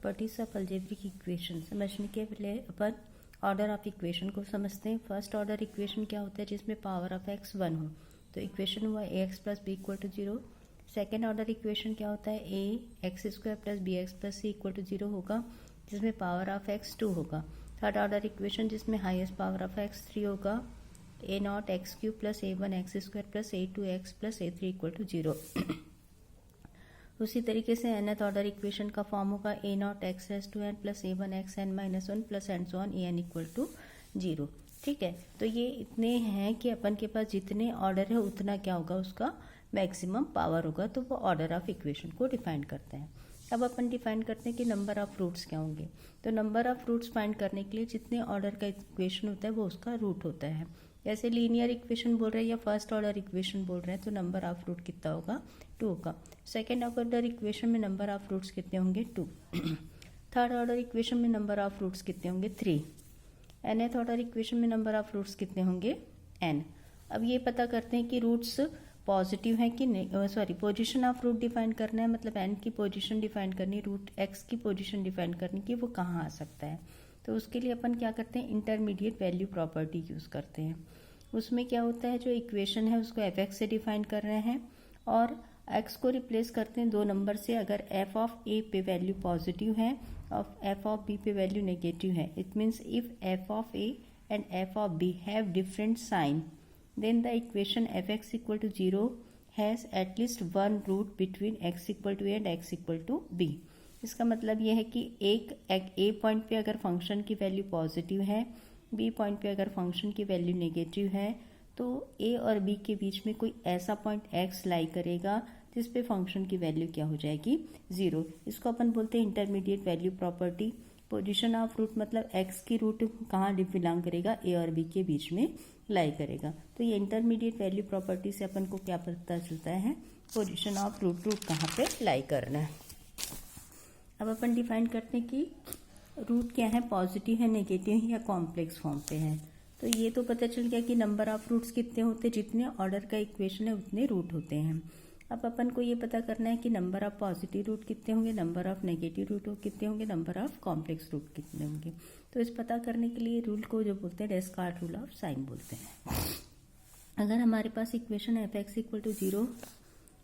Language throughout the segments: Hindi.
प्रॉपर्टीज ऑफ अलजेब्रिक इक्वेशन समझने के पहले अपन ऑर्डर ऑफ इक्वेशन को समझते हैं। फर्स्ट ऑर्डर इक्वेशन क्या होता है जिसमें पावर ऑफ एक्स 1 हो, तो इक्वेशन हुआ a x plus b equal to 0। Second order equation क्या होता है a x square plus b x plus c equal to 0 होगा, जिसमें पावर ऑफ एक्स 2 होगा। थर्ड ऑर्डर इक्वेशन जिसमें हाईएस्ट पावर ऑफ एक्स 3 होगा, a not x cube plus a one x square plus a two x plus a three equal to 0। उसी तरीके से nth ऑर्डर इक्वेशन का फॉर्म होगा a not x raise to n plus a one x n minus one plus and so on a n equal to 0। ठीक है, तो ये इतने हैं कि अपन के पास जितने ऑर्डर है उतना क्या होगा, उसका मैक्सिमम पावर होगा, तो वो ऑर्डर ऑफ इक्वेशन को डिफाइन करते हैं। अब अपन डिफाइन करते हैं कि नंबर ऑफ रूट्स क्या होंगे। तो नंबर ऑफ रूट्स फाइंड करने के लिए जितने ऑर्डर का इक्वेशन होता है वो उसका रूट होता है। जैसे लीनियर इक्वेशन बोल रहे हैं या फर्स्ट ऑर्डर इक्वेशन बोल रहे हैं तो नंबर ऑफ रूट कितना होगा, 2 होगा। सेकेंड ऑर्डर इक्वेशन में नंबर ऑफ रूट्स कितने होंगे, 2। थर्ड ऑर्डर इक्वेशन में नंबर ऑफ रूट्स कितने होंगे, 3। nth ऑर्डर इक्वेशन में नंबर ऑफ रूट्स कितने होंगे, n। अब ये पता करते हैं कि रूट्स पॉजिटिव है कि नहीं, पोजीशन ऑफ रूट डिफाइन करना है, मतलब n की पोजीशन डिफाइन करनी, रूट x की पोजीशन डिफाइन करनी कि वो कहाँ आ सकता है। तो उसके लिए अपन क्या करते हैं, इंटरमीडिएट वैल्यू प्रॉपर्टी यूज़ करते हैं। उसमें क्या होता है, जो इक्वेशन है उसको एफ एक्स से डिफाइन कर रहे हैं और x को रिप्लेस करते हैं 2 नंबर से। अगर f ऑफ a पे वैल्यू पॉजिटिव है और f ऑफ b पे वैल्यू नेगेटिव है, it means if f of a and f of b have different sign, then the equation fx equal to 0 has at least one root between x equal to a and x equal to b। इसका मतलब यह है कि एक a पॉइंट पे अगर फंक्शन की वैल्यू पॉजिटिव है, b पॉइंट पे अगर फंक्शन की वैल्यू नेगेटिव है, तो a और b के बीच में कोई ऐसा पॉइंट x लाई करेगा जिस पे फंक्शन की वैल्यू क्या हो जाएगी, 0। इसको अपन बोलते हैं intermediate value property. Position of root मतलब x की रूट कहाँ बिलोंग करेगा, a और b के बीच में लाई करेगा। तो ये इंटरमीडिएट वैल्यू प्रॉपर्टी से अपन को क्या पता चलता है, पोजीशन ऑफ रूट, रूट कहाँ पे लाई करना है। अब अपन डिफाइन करते हैं कि रूट क्या है, पॉजिटिव है, नेगेटिव है या कॉम्प्लेक्स फॉर्म पे है। तो ये तो पता चल गया कि नंबर ऑफ रूट्स कितने होते हैं, जितने ऑर्डर का इक्वेशन है उतने रूट होते हैं। अब अपन को ये पता करना है कि नंबर ऑफ पॉजिटिव रूट कितने होंगे, नंबर ऑफ नेगेटिव रूट कितने होंगे, नंबर ऑफ कॉम्प्लेक्स रूट कितने होंगे। तो इस पता करने के लिए रूल को जो बोलते हैं डेस्कार्ट रूल ऑफ साइन बोलते हैं। अगर हमारे पास equation f x equal to 0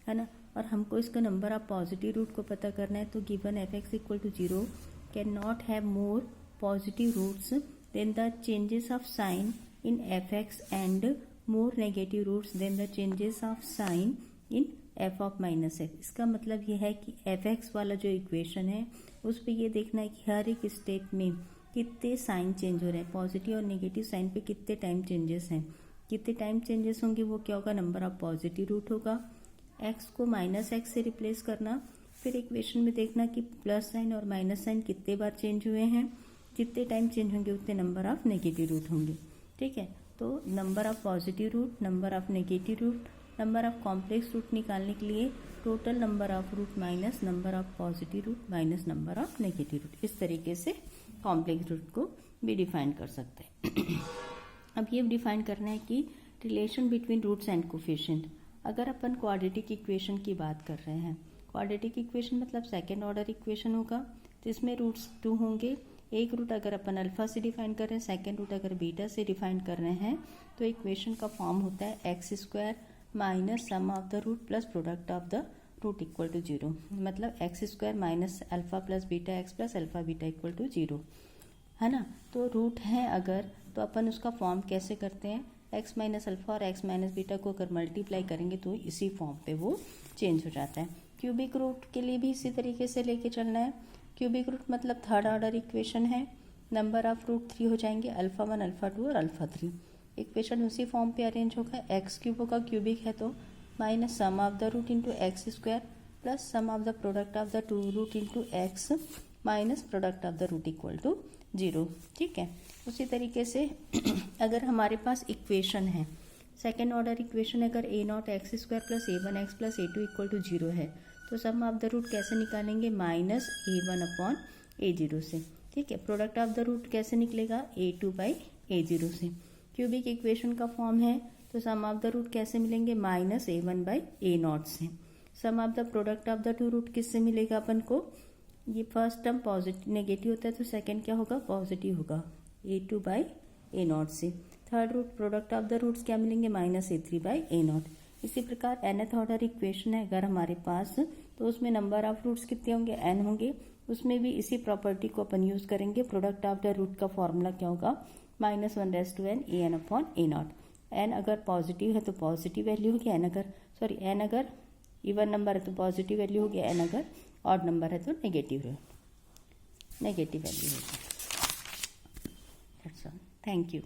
है ना, और हमको इसका नंबर ऑफ पॉजिटिव रूट को पता करना है, तो given F x equal to 0 can not have more positive roots than the changes of sign in F X and more negative roots than the changes of sign in F of minus X. इसका मतलब ये है कि एफ एक्स वाला जो इक्वेशन है उस पर ये देखना है कि हर एक स्टेप में कितने साइन चेंज हो रहे हैं, पॉजिटिव और नेगेटिव साइन पे कितने टाइम चेंजेस हैं। कितने टाइम चेंजेस होंगे वो क्या होगा, नंबर ऑफ पॉजिटिव रूट होगा। एक्स को माइनस एक्स से रिप्लेस करना, फिर इक्वेशन में देखना कि प्लस साइन और माइनस साइन कितने बार चेंज हुए हैं, जितने टाइम चेंज होंगे उतने नंबर ऑफ नेगेटिव रूट होंगे। ठीक है, तो number of positive root, number of negative root, number of complex root निकालने के लिए total number of root minus number of positive root minus number of negative root, इस तरीके से कॉम्प्लेक्स रूट को भी डिफाइन कर सकते हैं। अब ये डिफाइन करना है कि relation between roots and coefficient. अगर अपन क्वाड्रेटिक इक्वेशन की बात कर रहे हैं, क्वाड्रेटिक इक्वेशन मतलब सेकेंड ऑर्डर इक्वेशन होगा जिसमें रूट्स 2 होंगे। एक रूट अगर अपन अल्फा से डिफाइन कर रहे हैं, सेकेंड रूट अगर बीटा से डिफाइन कर रहे हैं, तो इक्वेशन का फॉर्म होता है X square minus sum of the root plus product of the root equal to 0। मतलब X square minus alpha plus beta X plus alpha beta equal to 0 है ना। तो रूट है अगर, तो अपन उसका फॉर्म कैसे करते हैं, एक्स माइनस अल्फा और एक्स माइनस बीटा को अगर मल्टीप्लाई करेंगे तो इसी फॉर्म पे वो चेंज हो जाता है। क्यूबिक रूट के लिए भी इसी तरीके से लेके चलना है। क्यूबिक रूट मतलब थर्ड ऑर्डर इक्वेशन है, नंबर ऑफ रूट 3 हो जाएंगे, अल्फा 1 अल्फा 2 और अल्फा 3। इक्वेशन उसी फॉर्म पे अरेंज होगा, एक्स क्यूब होगा, क्यूबिक है तो minus sum of the root into X square plus sum of the product of the 2 root into X minus product of the root equal to 0। ठीक है, उसी तरीके से अगर हमारे पास इक्वेशन है सेकेंड ऑर्डर इक्वेशन, अगर a not x square plus a one x plus a two equal to 0 है, तो सम ऑफ द रूट कैसे निकालेंगे, minus a one upon a zero से। ठीक है, प्रोडक्ट ऑफ द रूट कैसे निकलेगा, a two by a zero से। क्यूबिक इक्वेशन का फॉर्म है तो सम ऑफ द रूट कैसे मिलेंगे, minus a one by a not से। सम of the product of the 2 root किससे मिलेगा अपन को, ये फर्स्ट टर्म पॉजिटिव नेगेटिव होता है तो सेकंड क्या होगा, पॉजिटिव होगा, A2 बाई A0 से। Third root product of the roots क्या मिलेंगे, -A3 बाई A0। इसी प्रकार nth ऑर्डर इक्वेशन है अगर हमारे पास, तो उसमें नंबर ऑफ रूट्स कितने होंगे, n होंगे। उसमें भी इसी प्रॉपर्टी को अपन यूज करेंगे। प्रोडक्ट ऑफ द रूट का फॉर्मूला क्या होगा, -1n an/A0। n अगर पॉजिटिव है तो पॉजिटिव वैल्यू होगी, n अगर इवन नंबर है तो पॉजिटिव वैल्यू होगी, n अगर ऑड नंबर है तो नेगेटिव वैल्यू होगी। That's all, thank you.